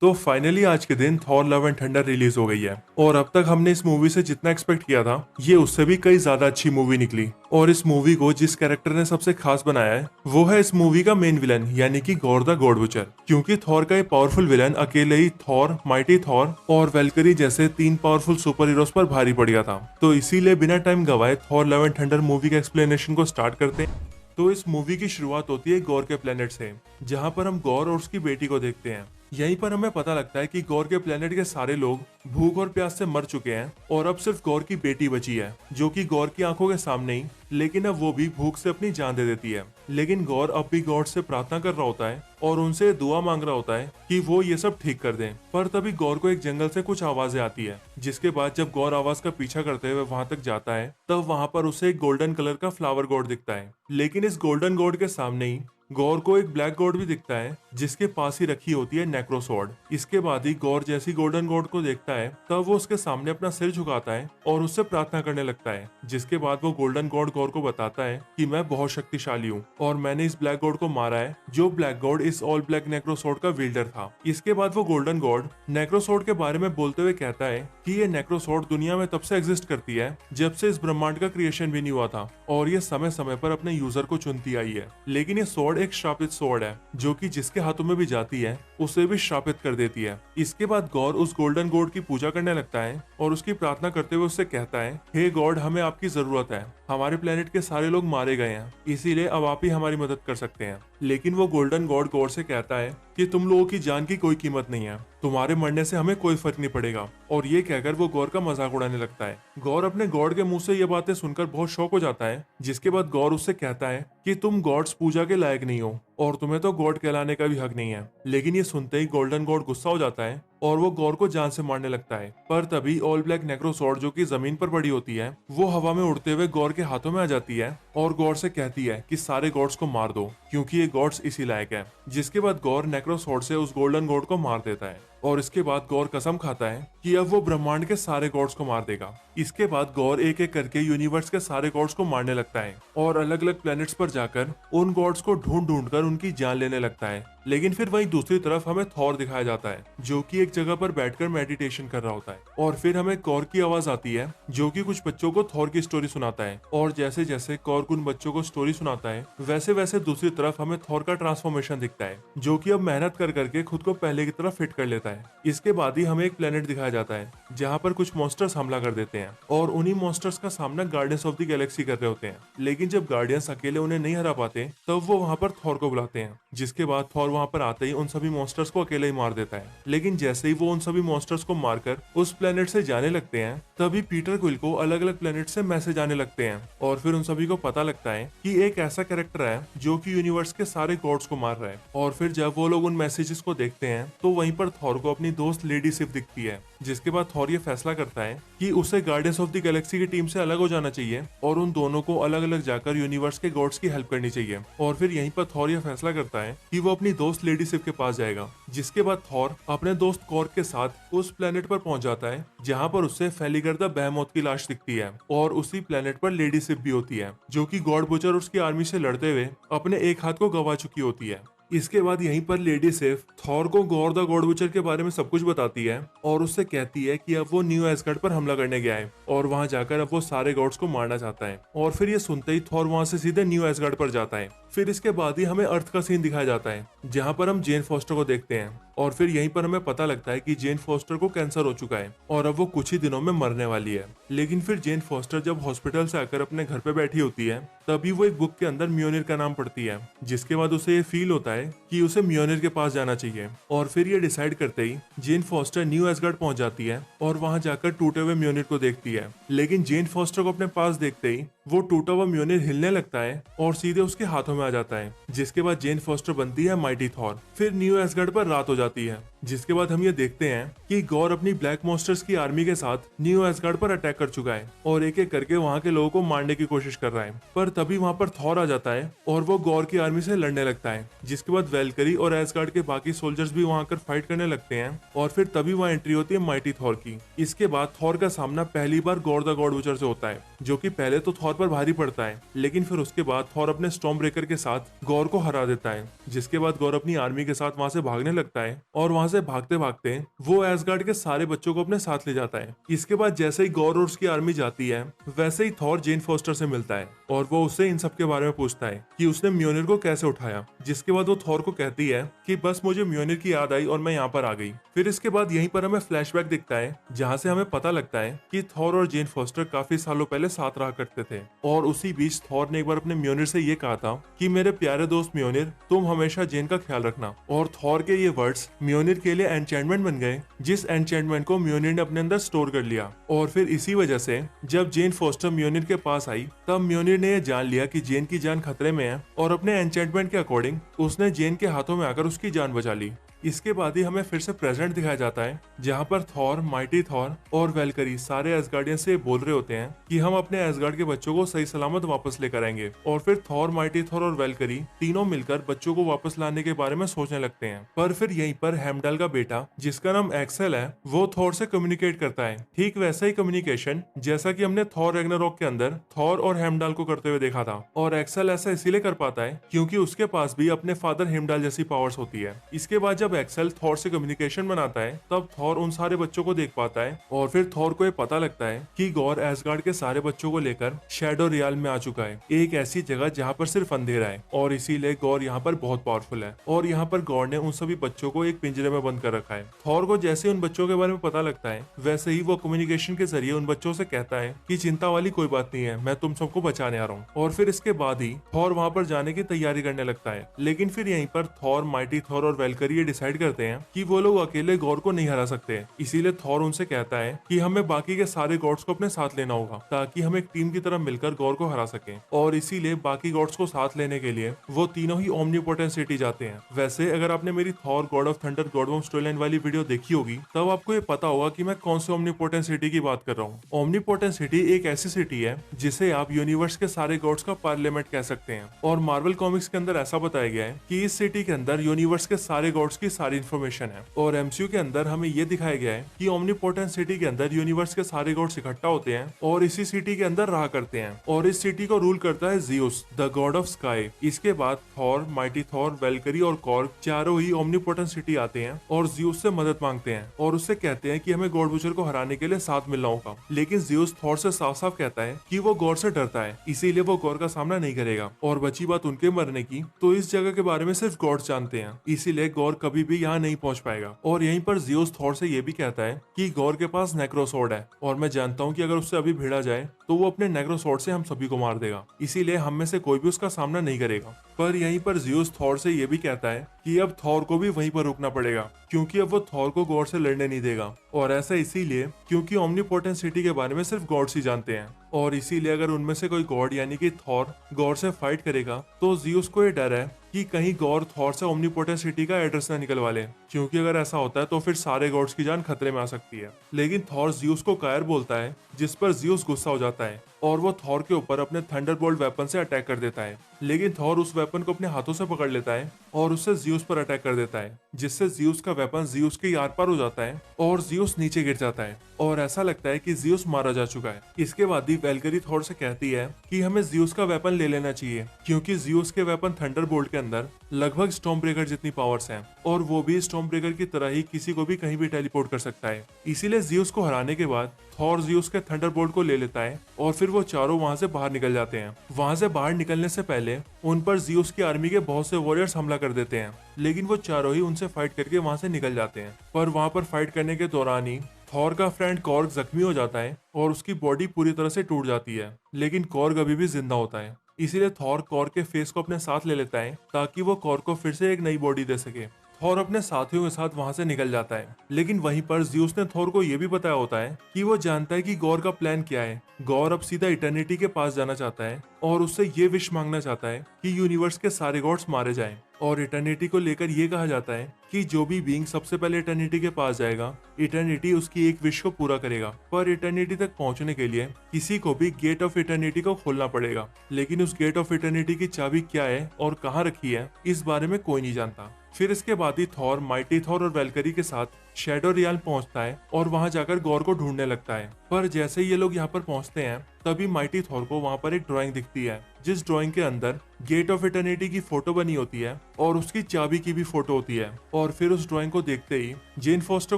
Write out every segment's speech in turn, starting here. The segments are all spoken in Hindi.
तो फाइनली आज के दिन Thor love and thunder release हो गई है और अब तक हमने इस मूवी से जितना एक्सपेक्ट किया था ये उससे भी कई ज्यादा अच्छी मूवी निकली। और इस मूवी को जिस कैरेक्टर ने सबसे खास बनाया है वो है इस मूवी का मेन विलन यानी कि गॉर द गॉड बुचर। क्योंकि थॉर का ये पावरफुल विलन अकेले ही थॉर, माइटी थॉर और वेलकरी जैसे 3 पावरफुल सुपर हीरोज पर भारी पड़ गया था। तो इसीलिए बिना टाइम गवाए Thor love and thunder movie के एक्सप्लेनेशन को स्टार्ट करते हैं। तो इस मूवी की शुरुआत होती है गौर के प्लेनेट से, जहां पर हम गौर और उसकी बेटी को देखते हैं। यहीं पर हमें पता लगता है कि गौर के प्लेनेट के सारे लोग भूख और प्यास से मर चुके हैं और अब सिर्फ गौर की बेटी बची है, जो कि गौर की आंखों के सामने ही, लेकिन अब वो भी भूख से अपनी जान दे देती है। लेकिन गौर अब भी गॉड से प्रार्थना कर रहा होता है और उनसे दुआ मांग रहा होता है कि वो ये सब ठीक कर दें। पर तभी गौर को एक जंगल से कुछ आवाजें आती है, जिसके बाद जब गौर आवाज का पीछा करते हुए वहां तक जाता है तब वहां पर उसे एक गोल्डन कलर का फ्लावर गॉड दिखता है। लेकिन इस गोल्डन गॉड के सामने ही गौर को एक ब्लैक गॉड भी दिखता है, जिसके पास ही रखी होती है नेक्रोसॉर्ड। इसके बाद ही गौर जैसी गोल्डन गॉड को देखता है तब वो उसके सामने अपना सिर झुकाता है और उससे प्रार्थना करने लगता है। जिसके बाद वो गोल्डन गॉड गौर को बताता है कि मैं बहुत शक्तिशाली हूँ और मैंने इस ब्लैक गॉड को मारा है, जो ब्लैक गॉड इस ऑल ब्लैक नेक्रोसॉर्ड का विल्डर था। इसके बाद वो गोल्डन गॉड नेक्रोसॉर्ड के बारे में बोलते हुए कहता है कि ये नेक्रोसॉर्ड दुनिया में तब से एग्जिस्ट करती है जब से इस ब्रह्मांड का क्रिएशन भी नहीं हुआ था और ये समय समय पर अपने यूजर को चुनती आई है। लेकिन ये स्वॉर्ड एक श्रापित स्वॉर्ड है, जो कि जिसके हाथों में भी जाती है उसे भी श्रापित कर देती है। इसके बाद गौर उस गोल्डन गॉड की पूजा करने लगता है और उसकी प्रार्थना करते हुए उससे कहता है, हे गॉड, हमें आपकी जरूरत है, हमारे प्लेनेट के सारे लोग मारे गए हैं, इसीलिए अब आप ही हमारी मदद कर सकते हैं। लेकिन वो गोल्डन गॉड गौर से कहता है कि तुम लोगों की जान की कोई कीमत नहीं है, तुम्हारे मरने से हमें कोई फर्क नहीं पड़ेगा। और ये कहकर वो गौर का मजाक उड़ाने लगता है। गौर अपने गॉड के मुंह से ये बातें सुनकर बहुत शौक हो जाता है। जिसके बाद गौर उससे कहता है कि तुम गॉड्स पूजा के लायक नहीं हो और तुम्हें तो गॉड कहलाने का भी हक नहीं है। लेकिन ये सुनते ही गोल्डन गॉड गुस्सा हो जाता है और वो गौर को जान से मारने लगता है। पर तभी ऑल ब्लैक नेक्रोसॉर्ड, जो कि जमीन पर पड़ी होती है, वो हवा में उड़ते हुए गौर के हाथों में आ जाती है और गौर से कहती है कि सारे गॉड्स को मार दो, क्योंकि ये गॉड्स इसी लायक है। जिसके बाद गौर नेक्रोसॉर्ड से उस गोल्डन गॉड को मार देता है और इसके बाद गौर कसम खाता है कि अब वो ब्रह्मांड के सारे गॉड्स को मार देगा। इसके बाद गौर एक एक करके यूनिवर्स के सारे गॉड्स को मारने लगता है और अलग अलग प्लैनेट्स पर जाकर उन गॉड्स को ढूंढ ढूंढ कर उनकी जान लेने लगता है। लेकिन फिर वहीं दूसरी तरफ हमें थॉर दिखाया जाता है, जो कि एक जगह पर बैठकर मेडिटेशन कर रहा होता है। और फिर हमें कॉर की आवाज आती है, जो कि कुछ बच्चों को थॉर की स्टोरी सुनाता है। और जैसे जैसे कॉर उन बच्चों को स्टोरी सुनाता है, वैसे वैसे दूसरी तरफ हमें थॉर का ट्रांसफॉर्मेशन दिखता है, जो कि अब मेहनत कर करके खुद को पहले की तरह फिट कर लेता है। इसके बाद ही हमें एक प्लेनेट दिखाया जाता है, जहाँ पर कुछ मॉन्स्टर्स हमला कर देते हैं और उन्हीं मॉन्स्टर्स का सामना गार्डियंस ऑफ द गैलेक्सी कर रहे होते हैं। लेकिन जब गार्डियंस अकेले उन्हें नहीं हरा पाते तब वो वहाँ पर थॉर को बुलाते हैं। जिसके बाद थॉर वहाँ पर आते ही उन सभी मॉन्स्टर्स को अकेले ही मार देता है। लेकिन जैसे ही वो उन सभी मॉन्स्टर्स को मारकर उस प्लेनेट से जाने लगते हैं, तभी पीटर क्विल को अलग अलग प्लेनेट से मैसेज आने लगते हैं और फिर उन सभी को पता लगता है कि एक ऐसा कैरेक्टर है जो कि यूनिवर्स के सारे गॉड्स को मार रहा है। और फिर जब वो लोग उन मैसेजेस को देखते हैं तो वहीं पर थॉर को अपनी दोस्त लेडी सिफ दिखती है। जिसके बाद थॉर ये फैसला करता है कि उसे गार्डियंस ऑफ द गैलेक्सी की टीम से अलग हो जाना चाहिए और उन दोनों को अलग अलग जाकर यूनिवर्स के गॉड्स की हेल्प करनी चाहिए। और फिर यहीं पर थॉर ये फैसला करता है कि वो अपनी दोस्त लेडी सिफ के पास जाएगा। जिसके बाद थॉर अपने दोस्त कॉर्क के साथ उस प्लेनेट पर पहुंच जाता है, जहां पर उससे फेलिगर द बेहेमोथ की लाश दिखती है और उसी प्लेनेट पर लेडी सिफ भी होती है, जो कि गॉड बुचर उसकी आर्मी से लड़ते हुए अपने एक हाथ को गंवा चुकी होती है। इसके बाद यहीं पर लेडी सिफ थॉर को गॉर द गॉड बुचर के बारे में सब कुछ बताती है और उससे कहती है कि अब वो न्यू एस्गर्ड पर हमला करने गया है और वहां जाकर अब वो सारे गॉड्स को मारना चाहता है। और फिर ये सुनते ही थॉर वहां से सीधे न्यू एस्गर्ड पर जाता है। फिर इसके बाद ही हमें अर्थ का सीन दिखाया जाता है, जहां पर हम जेन फॉस्टर को देखते हैं और फिर यहीं पर हमें पता लगता है कि जेन फॉस्टर को कैंसर हो चुका है और अब वो कुछ ही दिनों में मरने वाली है। लेकिन फिर जेन फॉस्टर जब हॉस्पिटल से आकर अपने घर पे बैठी होती है, तभी वो एक बुक के अंदर म्योनिर का नाम पढ़ती है। जिसके बाद उसे ये फील होता है कि उसे म्योनिर के पास जाना चाहिए और फिर ये डिसाइड करते ही जेन फॉस्टर न्यू एस्गर्ड पहुंच जाती है और वहां जाकर टूटे हुए म्योनिर को देखती है। लेकिन जेन फॉस्टर को अपने पास देखते ही वो टूटा हुआ म्योनिर हिलने लगता है और सीधे उसके हाथों में आ जाता है। जिसके बाद जेन फॉस्टर बनती है माइटी थॉर। फिर न्यू एस्गर्ड पर रात हो जाती है, जिसके बाद हम ये देखते हैं कि गॉर अपनी ब्लैक मॉन्स्टर्स की आर्मी के साथ न्यू एस्गर्ड पर अटैक कर चुका है और एक एक करके वहां के लोगों को मारने की कोशिश कर रहा है। पर तभी वहां पर थॉर आ जाता है और वो गॉर की आर्मी से लड़ने लगता है। जिसके बाद वेलकरी और एस्गर्ड के बाकी सोल्जर्स भी वहां आकर फाइट करने लगते हैं और फिर तभी वहां एंट्री होती है माइटी थॉर की। इसके बाद थॉर का सामना पहली बार गॉर द गॉड बुचर से होता है, जो कि पहले तो थॉर थॉर पर भारी पड़ता है, लेकिन फिर उसके बाद थॉर अपने स्टॉर्म ब्रेकर के साथ गॉर को हरा देता है, जिसके बाद गॉर अपनी आर्मी के साथ वहां से भागने लगता है और वहां से भागते भागते वो एसगार्ड के सारे बच्चों को अपने साथ ले जाता है। इसके बाद जैसे ही गॉर और उसकी आर्मी जाती है, वैसे ही थॉर जेन फोस्टर से मिलता है और वो उससे इन सब के बारे में पूछता है कि उसने म्योनिर को कैसे उठाया, जिसके बाद वो थॉर को कहती है कि बस मुझे म्योनिर की याद आई और मैं यहाँ पर आ गई। फिर इसके बाद यहीं पर हमें फ्लैशबैक दिखता है, जहाँ से हमें पता लगता है कि थॉर और जेन फोस्टर काफी सालों पहले साथ रहा करते थे और उसी बीच थॉर ने एक बार अपने म्योनिर से ये कहा था कि मेरे प्यारे दोस्त म्योनिर, तुम हमेशा जेन का ख्याल रखना। और थॉर के ये वर्ड्स म्योनिर के लिए एन्चेंटमेंट बन गए, जिस एन्चेंटमेंट को म्योनिर ने अपने अंदर स्टोर कर लिया। और फिर इसी वजह से जब जेन फोस्टर म्योनिर के पास आई, तब म्योनिर ने यह जान लिया कि जेन की जान खतरे में है और अपने एन्चेंटमेंट के अकॉर्डिंग उसने जेन के हाथों में आकर उसकी जान बचा ली। इसके बाद ही हमें फिर से प्रेजेंट दिखाया जाता है, जहाँ पर थॉर, माइटी थॉर और वेलकरी सारे एसगार्डियन से बोल रहे होते हैं कि हम अपने एसगार्ड के बच्चों को सही सलामत वापस लेकर आएंगे। और फिर थॉर, माइटी थॉर और वेलकरी तीनों मिलकर बच्चों को वापस लाने के बारे में सोचने लगते हैं। पर फिर यहीं पर हेमडाल का बेटा, जिसका नाम एक्सेल है, वो थॉर से कम्युनिकेट करता है। ठीक वैसा ही कम्युनिकेशन जैसा कि हमने थॉर रैग्नारोक के अंदर थॉर और हेमडाल को करते हुए देखा था। और एक्सेल ऐसा इसीलिए कर पाता है क्योंकि उसके पास भी अपने फादर हेमडाल जैसी पावर्स होती है। इसके बाद जब एक्सेल थॉर से कम्युनिकेशन बनाता है, तब थॉर उन सारे बच्चों को देख पाता है और फिर थॉर को ये पता लगता है कि गॉर एसगार्ड के सारे बच्चों को लेकर शैडो रियाल में आ चुका है, एक ऐसी जगह जहाँ पर सिर्फ अंधेरा है। और इसीलिए गॉर यहाँ पर बहुत पावरफुल है और यहाँ पर गॉर ने उन सभी बच्चों को एक पिंजरे में बंद कर रखा है। थॉर को जैसे उन बच्चों के बारे में पता लगता है, वैसे ही वो कम्युनिकेशन के जरिए उन बच्चों से कहता है कि चिंता वाली कोई बात नहीं है, मैं तुम सबको बचाने आ रहा हूँ। और फिर इसके बाद ही थॉर वहाँ पर जाने की तैयारी करने लगता है। लेकिन फिर यहीं पर थॉर, माइटी थॉर और वेलकरी ये डिसाइड करते हैं कि वो लोग अकेले गॉर को नहीं हरा सकते। इसीलिए थॉर उनसे कहता है कि हमें बाकी के सारे गॉड्स को अपने साथ लेना होगा, ताकि हम एक टीम की तरह मिलकर गॉर को हरा सकें। और इसीलिए बाकी गॉड्स को साथ लेने के लिए वो तीनों ही ओमनीपोटेंट सिटी जाते हैं। वैसे अगर आपने मेरी Thor, god of thunder, God of storyline वाली वीडियो देखी होगी, तब आपको ये पता होगा कि मैं कौन से ओमनीपोटेंट सिटी की बात कर रहा हूँ। ओमनीपोटेंट सिटी एक ऐसी सिटी है जिसे आप यूनिवर्स के सारे गॉड्स का पार्लियामेंट कह सकते हैं। और मार्वल कॉमिक्स के अंदर ऐसा बताया गया है कि इस सिटी के अंदर यूनिवर्स के सारे गॉड्स की सारी इन्फॉर्मेशन है। और एमसीयू के अंदर हमें ये दिखाया गया है कि ओमनीपोटेंट सिटी के अंदर यूनिवर्स के सारे गॉड्स इकट्ठा होते हैं और इसी सिटी के अंदर रहा करते हैं। और इस सिटी को रूल करता है ज़ियुस, द गॉड ऑफ स्काई। इसके बाद थॉर, माइटी थॉर, वेलकरी और कॉर्ग चारों ही ओमनीपोटेंट सिटी आते हैं और ज़ियुस से मदद मांगते हैं और उससे कहते हैं कि हमें गॉड बुचर को हराने के लिए साथ मिलना होगा। लेकिन ज़ियुस थॉर से साफ साफ कहता है कि वो गॉड से डरता है, इसीलिए वो गॉड का सामना नहीं करेगा। और बची बात उनके मरने की, तो इस जगह के बारे में सिर्फ गॉड जानते हैं, इसीलिए गॉड कभी भी यहाँ नहीं पहुंच पाएगा। और यहीं पर ज़ियुस थॉर से ये भी कहता है कि गॉर के पास नेक्रोसोर्ड है और मैं जानता हूँ कि अगर उससे अभी भिड़ा जाए तो वो अपने नेक्रोसोर्ड से हम सभी को मार देगा, इसीलिए हम में से कोई भी उसका सामना नहीं करेगा। पर यहीं पर ज़ियुस थॉर से ये भी कहता है कि अब थॉर को भी वहीं पर रुकना पड़ेगा, क्योंकि अब वो थॉर को गॉड से लड़ने नहीं देगा। और ऐसा इसीलिए क्योंकि ओमनीपोटेंट सिटी के बारे में सिर्फ गॉड्स ही जानते हैं। और इसीलिए अगर उनमें से कोई गॉड यानी कि थॉर गॉड से फाइट करेगा, तो ज़ियुस को ये डर है कि कहीं गॉड थॉर से ओमनीपोटेंट सिटी का एड्रेस ना निकलवा ले, क्योंकि अगर ऐसा होता है तो फिर सारे गॉड्स की जान खतरे में आ सकती है। लेकिन थॉर ज़ियुस को कायर बोलता है, जिस पर ज़ियुस गुस्सा हो जाता है और वो थॉर के ऊपर अपने थंडरबोल्ट वेपन से अटैक कर देता है। लेकिन थॉर उस वेपन को अपने हाथों से पकड़ लेता है और उससे ज़ियुस पर अटैक कर देता है, जिससे ज़ियुस का वेपन ज़ियुस के आर पार हो जाता है और ज़ियुस नीचे गिर जाता है और ऐसा लगता है कि ज़ियुस मारा जा चुका है। इसके बाद ही वेलकरी थॉर से कहती है कि हमें ज़ियुस का वेपन ले लेना चाहिए, क्योंकि ज़ियुस के वेपन थंडरबोल्ट के अंदर लगभग स्टॉर्म ब्रेकर जितनी पावर्स हैं और वो भी स्टॉर्म ब्रेकर की तरह ही किसी को भी कहीं भी टेलीपोर्ट कर सकता है। इसीलिए ज़ियुस को हराने के बाद थॉर ज़ियुस के थंडरबोल्ट को ले लेता है और फिर वो चारों वहां से बाहर निकल जाते हैं। वहां से बाहर निकलने से पहले उन पर ज़ियुस की आर्मी के बहुत से वॉरियर्स हमला कर देते हैं, लेकिन वो चारों ही उनसे फाइट करके वहां से निकल जाते हैं। पर वहां पर फाइट करने के दौरान ही थॉर का फ्रेंड कॉर्ग जख्मी हो जाता है और उसकी बॉडी पूरी तरह से टूट जाती है, लेकिन कॉर्ग अभी भी जिंदा होता है। इसीलिए थॉर कॉर्ग के फेस को अपने साथ ले लेता है ताकि वो कॉर्ग को फिर से एक नई बॉडी दे सके। थॉर अपने साथियों के साथ वहां से निकल जाता है, लेकिन वहीं पर ज़ियुस ने थॉर को यह भी बताया होता है कि वो जानता है कि गॉर का प्लान क्या है। गॉर अब सीधा इटर्निटी के पास जाना चाहता है और उससे ये विश मांगना चाहता है कि यूनिवर्स के सारे गॉड्स मारे जाएं। और इटर्निटी को लेकर ये कहा जाता है कि जो भी बीइंग सबसे पहले इटर्निटी के पास जाएगा, इटर्निटी उसकी एक विश को पूरा करेगा। पर इटर्निटी तक पहुंचने के लिए किसी को भी गेट ऑफ इटर्निटी को खोलना पड़ेगा, लेकिन उस गेट ऑफ इटर्निटी की चाबी क्या है और कहाँ रखी है, इस बारे में कोई नहीं जानता। फिर इसके बाद ही थॉर, माइटी थॉर और वेलकरी के साथ शैडो रियाल पहुंचता है और वहां जाकर गॉर को ढूंढने लगता है। पर जैसे ही ये लोग यहाँ पर पहुंचते हैं, तभी माइटी थॉर को वहाँ पर एक ड्राइंग दिखती है, जिस ड्राइंग के अंदर गेट ऑफ इटर्निटी की फोटो बनी होती है और उसकी चाबी की भी फोटो होती है। और फिर उस ड्राइंग को देखते ही जेन फॉस्टर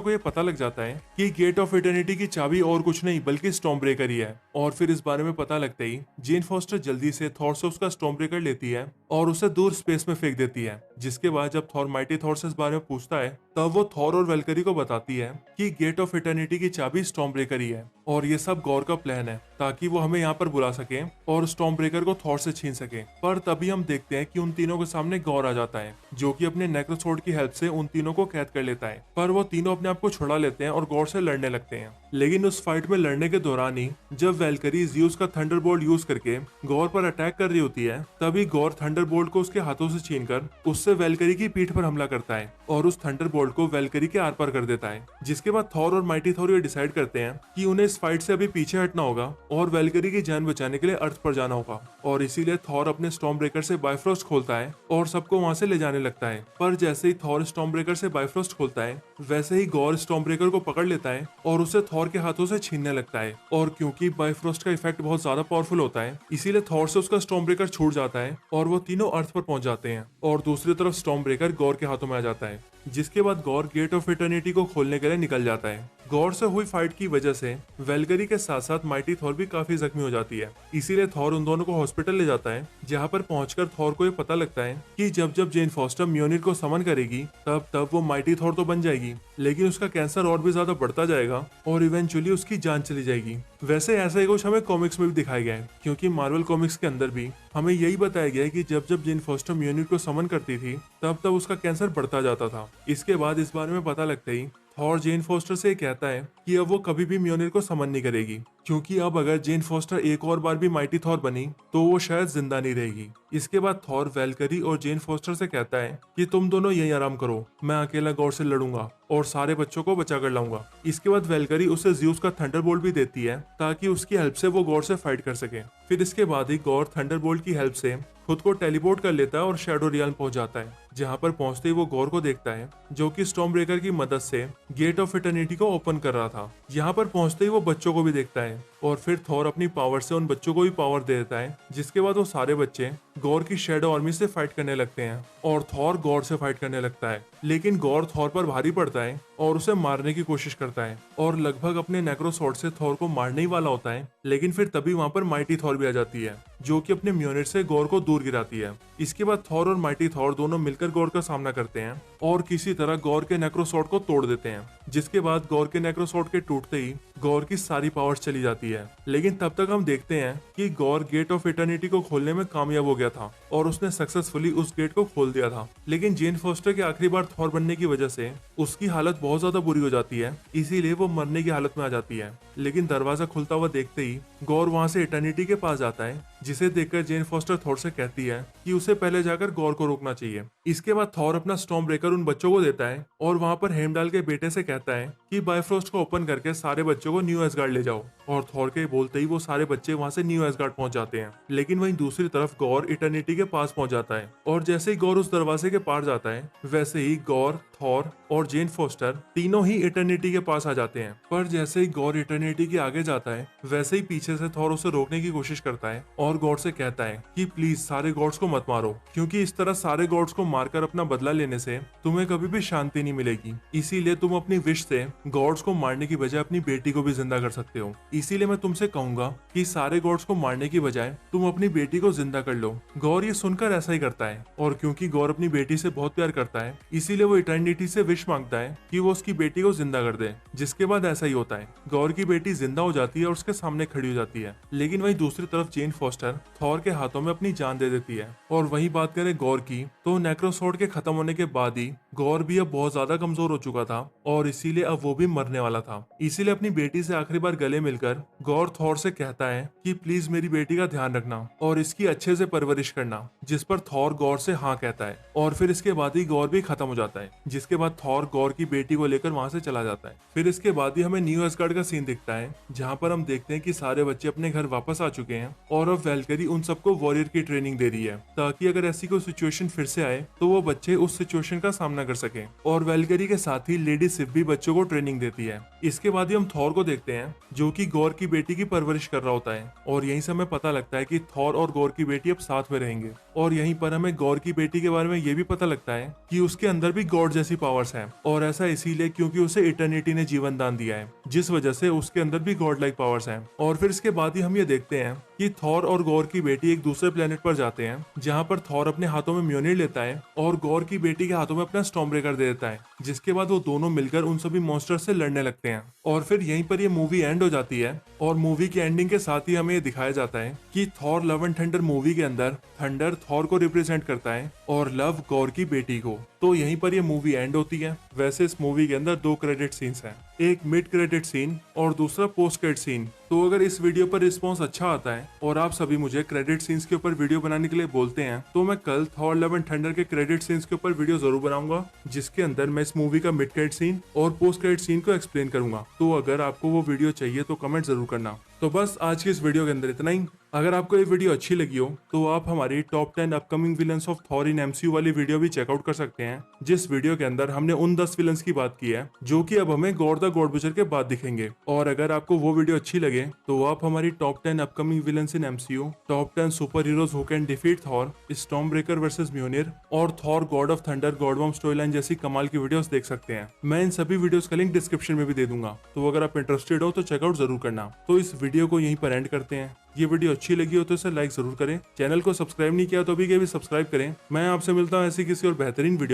को ये पता लग जाता है कि गेट ऑफ इटर्निटी की चाबी और कुछ नहीं बल्कि स्टॉर्म ब्रेकर ही है। और फिर इस बारे में पता लगते ही जेन फॉस्टर जल्दी से थॉर से उसका स्टॉर्म ब्रेकर लेती है और उसे दूर स्पेस में फेंक देती है। जिसके बाद जब थॉर माइटी थॉर से इस बारे में पूछता है, तब वो थॉर और वेलकरी को बताती है कि गेट ऑफ इटर्निटी की चाबी स्टॉर्म ब्रेकर ही है और ये सब गॉर का प्लान है ताकि वो हमें यहाँ पर बुला सके और स्टॉर्म ब्रेकर को थॉर से छीन सके। पर तभी हम देखते हैं कि उन तीनों के सामने गॉर आ जाता है, जो कि अपने नेक्रोसोर्ड की हेल्प से उन तीनों को कैद कर लेता है। पर वो तीनों अपने आप को छुड़ा लेते हैं और गॉर से लड़ने लगते हैं। लेकिन उस फाइट में लड़ने के दौरान ही जब वेलकरी ज़्यूस का थंडरबोल्ट यूज करके गॉर पर अटैक कर रही होती है, तभी गॉर थंडरबोल्ट को उसके हाथों से छीनकर उससे वेलकरी की पीठ पर हमला करता है और उस थंडरबोल्ट को वेलकरी के आर पार कर देता है। जिसके बाद थॉर और माइटी थॉर ये डिसाइड करते हैं कि उन्हें इस फाइट से अभी पीछे हटना होगा और वेलकरी की जान बचाने के लिए अर्थ पर जाना होगा। और इसीलिए थॉर अपने स्टॉर्म ब्रेकर से बाइफ्रोस्ट खोलता है और सबको वहां से ले जाने लगता है। पर जैसे ही थॉर स्टॉर्म ब्रेकर से बाइफ्रोस्ट खोलता है, वैसे ही गॉर स्टॉर्म ब्रेकर को पकड़ लेता है और उसे थॉर के हाथों से छीनने लगता है। और क्योंकि बाइफ्रोस्ट का इफेक्ट बहुत ज्यादा पावरफुल होता है, इसीलिए थॉर से उसका स्टॉर्म ब्रेकर छूट जाता है और वो तीनों अर्थ पर पहुंच जाते हैं और दूसरी तरफ स्टॉर्म ब्रेकर गॉर के हाथों में आ जाता है। जिसके बाद गॉर गेट ऑफ इटर्निटी को खोलने के लिए निकल जाता है। गॉर से हुई फाइट की वजह से वेलकरी के साथ साथ माइटी थॉर भी काफी जख्मी हो जाती है। इसीलिए थॉर उन दोनों को हॉस्पिटल ले जाता है, जहां पर पहुंचकर थॉर को ये पता लगता है कि जब जब जेन फॉस्टर म्योनिर को समन करेगी तब तब वो माइटी थॉर तो बन जाएगी, लेकिन उसका कैंसर और भी ज्यादा बढ़ता जाएगा और इवेंचुअली उसकी जान चली जाएगी। वैसे ऐसा ही कुछ हमें कॉमिक्स में भी दिखाया गया है, क्योंकि मार्वल कॉमिक्स के अंदर भी हमें यही बताया गया है कि जब जब जेन फॉस्टर म्योनिर को समन करती थी तब तब उसका कैंसर बढ़ता जाता था। इसके बाद इस बारे में पता लगता ही थॉर जेन फॉस्टर से कहता है कि अब वो कभी भी म्योनिर को समन नहीं करेगी, क्योंकि अब अगर जेन फॉस्टर एक और बार भी माइटी थॉर बनी तो वो शायद जिंदा नहीं रहेगी। इसके बाद थॉर वेलकरी और जेन फॉस्टर से कहता है कि तुम दोनों यहीं आराम करो, मैं अकेला गॉर से लड़ूंगा और सारे बच्चों को बचा कर लाऊंगा। इसके बाद वेलकरी उसे ज़्यूस का थंडरबोल्ट भी देती है ताकि उसकी हेल्प से वो गॉर से फाइट कर सके। फिर इसके बाद ही गॉर थंडरबोल्ट की हेल्प से खुद को टेलीपोर्ट कर लेता है और शैडो रियल पहुंच जाता है, जहां पर पहुंचते ही वो गॉर को देखता है जो कि स्टॉर्म ब्रेकर की मदद से गेट ऑफ इटर्निटी को ओपन कर रहा था। यहाँ पर पहुंचते ही वो बच्चों को भी देखता है और फिर थॉर अपनी पावर से उन बच्चों को भी पावर दे देता है, जिसके बाद वो सारे बच्चे गॉर की शैडो आर्मी से फाइट करने लगते हैं और थॉर गॉर से फाइट करने लगता है। लेकिन गॉर थॉर पर भारी पड़ता है और उसे मारने की कोशिश करता है और लगभग अपने नेक्रोसॉर्ड से थॉर को मारने ही वाला होता है, लेकिन फिर तभी वहां पर माइटी थॉर भी आ जाती है, जो कि अपने म्योनिर से गॉर को दूर गिराती है। इसके बाद थॉर और माइटी थॉर दोनों मिलकर गॉर का सामना करते हैं और किसी तरह गॉर के नेक्रोसॉर्ड को तोड़ देते हैं। जिसके बाद गॉर के नेक्रोसॉर्ड के टूटते ही गॉर की सारी पावर्स चली जाती है। लेकिन तब तक हम देखते हैं कि गॉर गेट ऑफ इटर्निटी को खोलने में कामयाब हो गया था और उसने सक्सेसफुली उस गेट को खोल दिया था। लेकिन जेन फॉस्टर के आखिरी बार थॉर बनने की वजह से उसकी हालत बहुत ज्यादा बुरी हो जाती है, इसीलिए वो मरने की हालत में आ जाती है। लेकिन दरवाजा खुलता हुआ देखते ही गॉर वहां से इटर्निटी के पास जाता है, जिसे देखकर जेन फॉस्टर थॉर से कहती है कि उसे पहले जाकर गॉर को रोकना चाहिए। इसके बाद थॉर अपना स्टॉर्म ब्रेकर उन बच्चों को देता है और वहां पर हेमडाल के बेटे से कहता है कि बाइफ्रोस्ट को ओपन करके सारे बच्चों को न्यू एसगार्ड ले जाओ। और थॉर के बोलते ही वो सारे बच्चे वहां से न्यू एसगार्ड पहुंच जाते हैं। लेकिन वहीं दूसरी तरफ गॉर इटर्निटी के पास पहुंच जाता है और जैसे ही गॉर उस दरवाजे के पार जाता है, वैसे ही गॉर, थॉर और जेन फॉस्टर तीनों ही इटर्निटी के पास आ जाते हैं। पर जैसे ही गॉर इटर्निटी के आगे जाता है, वैसे ही पीछे से थॉर उसे रोकने की कोशिश करता है और गॉड से कहता है कि प्लीज सारे गॉड्स को मत मारो, क्योंकि इस तरह सारे गॉड्स को मारकर अपना बदला लेने से तुम्हें कभी भी शांति नहीं मिलेगी। इसीलिए तुम अपनी विश से गॉड्स को मारने की बजाय अपनी बेटी को भी जिंदा कर सकते हो। इसीलिए मैं तुमसे कहूंगा कि सारे गॉड्स को मारने की बजाय तुम अपनी बेटी को जिंदा कर लो। गौर ये सुनकर ऐसा ही करता है और क्योंकि गौर अपनी बेटी से बहुत प्यार करता है, इसीलिए वो इटर्निटी से विश मांगता है कि वो उसकी बेटी को जिंदा कर दे। जिसके बाद ऐसा ही होता है, गौर की बेटी जिंदा हो जाती है और उसके सामने खड़ी हो जाती है। लेकिन वहीं दूसरी तरफ जेन फॉस्टर थॉर के हाथों में अपनी जान दे देती है। और वही बात करें गौर की, तो नेक्रोसॉर्ड के खत्म होने के बाद ही गौर भी अब बहुत ज्यादा कमजोर हो चुका था और इसीलिए अब वो भी मरने वाला था। इसीलिए अपनी बेटी से आखिरी बार गले मिलकर गौर थॉर से कहता है कि प्लीज मेरी बेटी का ध्यान रखना और इसकी अच्छे से परवरिश करना। जिस पर थॉर गौर से हाँ कहता है और फिर इसके बाद ही गौर भी खत्म हो जाता है। जिसके बाद थॉर गौर की बेटी को लेकर वहां से चला जाता है। फिर इसके बाद ही हमें न्यू एसगार्ड का सीन दिखता है, जहाँ पर हम देखते हैं कि सारे बच्चे अपने घर वापस आ चुके हैं और अब वेलकरी उन सबको वॉरियर की ट्रेनिंग दे रही है, ताकि अगर ऐसी कोई सिचुएशन फिर से आए तो वो बच्चे उस सिचुएशन का सामना कर सके। और वेलकरी के साथ ही लेडी सिव भी बच्चों को ट्रेनिंग देती है। इसके बाद ही हम थॉर को देखते हैं जो कि गॉर की बेटी की परवरिश कर रहा होता है और यहीं से हमें पता लगता है कि थॉर और गॉर की बेटी अब साथ में रहेंगे। और यहीं पर हमें गॉर की बेटी के बारे में ये भी पता लगता है कि उसके अंदर भी गॉड जैसी पावर्स हैं और ऐसा इसीलिए क्योंकि उसे इटर्निटी ने जीवन दान दिया है, जिस वजह से उसके अंदर भी गॉड लाइक पावर्स हैं। और फिर इसके बाद ही हम ये देखते हैं कि थॉर और गॉर की बेटी एक दूसरे प्लेनेट पर जाते हैं जहाँ पर थॉर अपने हाथों में म्योनिर लेता है और गॉर की बेटी के हाथों में अपना स्टॉर्म ब्रेकर दे देता है, जिसके बाद वो दोनों मिलकर उन सभी मॉन्स्टर से लड़ने लगते हैं। और फिर यहीं पर ये मूवी एंड हो जाती है और मूवी की एंडिंग के साथ ही हमें ये दिखाया जाता है कि Thor love and thunder movie के अंदर थंडर थॉर को रिप्रेजेंट करता है और लव गॉर की बेटी को। तो यहीं पर ये मूवी एंड होती है। वैसे इस मूवी के अंदर 2 क्रेडिट सीन्स हैं, एक मिड क्रेडिट सीन और दूसरा पोस्ट क्रेडिट सीन। तो अगर इस वीडियो पर रिस्पॉन्स अच्छा आता है और आप सभी मुझे क्रेडिट सीन्स के ऊपर वीडियो बनाने के लिए बोलते हैं तो मैं कल थॉर लव एंड थंडर के क्रेडिट सीन्स के ऊपर वीडियो जरूर बनाऊंगा, जिसके अंदर मैं इस मूवी का मिड क्रेडिट सीन और पोस्ट क्रेडिट सीन को एक्सप्लेन करूंगा। तो अगर आपको वो वीडियो चाहिए तो कमेंट जरूर करना। तो बस आज की इस वीडियो के अंदर इतना ही। अगर आपको ये वीडियो अच्छी लगी हो तो आप हमारी top 10 upcoming villains of Thor in MCU वाली वीडियो भी चेकआउट कर सकते हैं, जिस वीडियो के अंदर हमने उन 10 विलन्स की बात की है जो कि अब हमें गॉड द गॉड बुचर के बाद दिखेंगे। और अगर आपको वो वीडियो अच्छी लगे तो आप हमारी top 10 upcoming villains in MCU, top 10 superheroes who can defeat Thor, Stormbreaker versus म्योनिर और Thor god of thunder god bomb storyline जैसी कमाल की वीडियोस देख सकते हैं। मैं इन सभी वीडियोस का लिंक डिस्क्रिप्शन में भी दे दूंगा, तो अगर आप इंटरेस्टेड हो तो चेकआउट जरूर करना। तो इस वीडियो को यहीं पर एंड करते हैं। ये वीडियो अच्छी लगी हो तो इसे लाइक जरूर करें, चैनल को सब्सक्राइब नहीं किया तो अभी के भी सब्सक्राइब करें। मैं आपसे मिलता हूँ ऐसी किसी और बेहतरीन वीडियो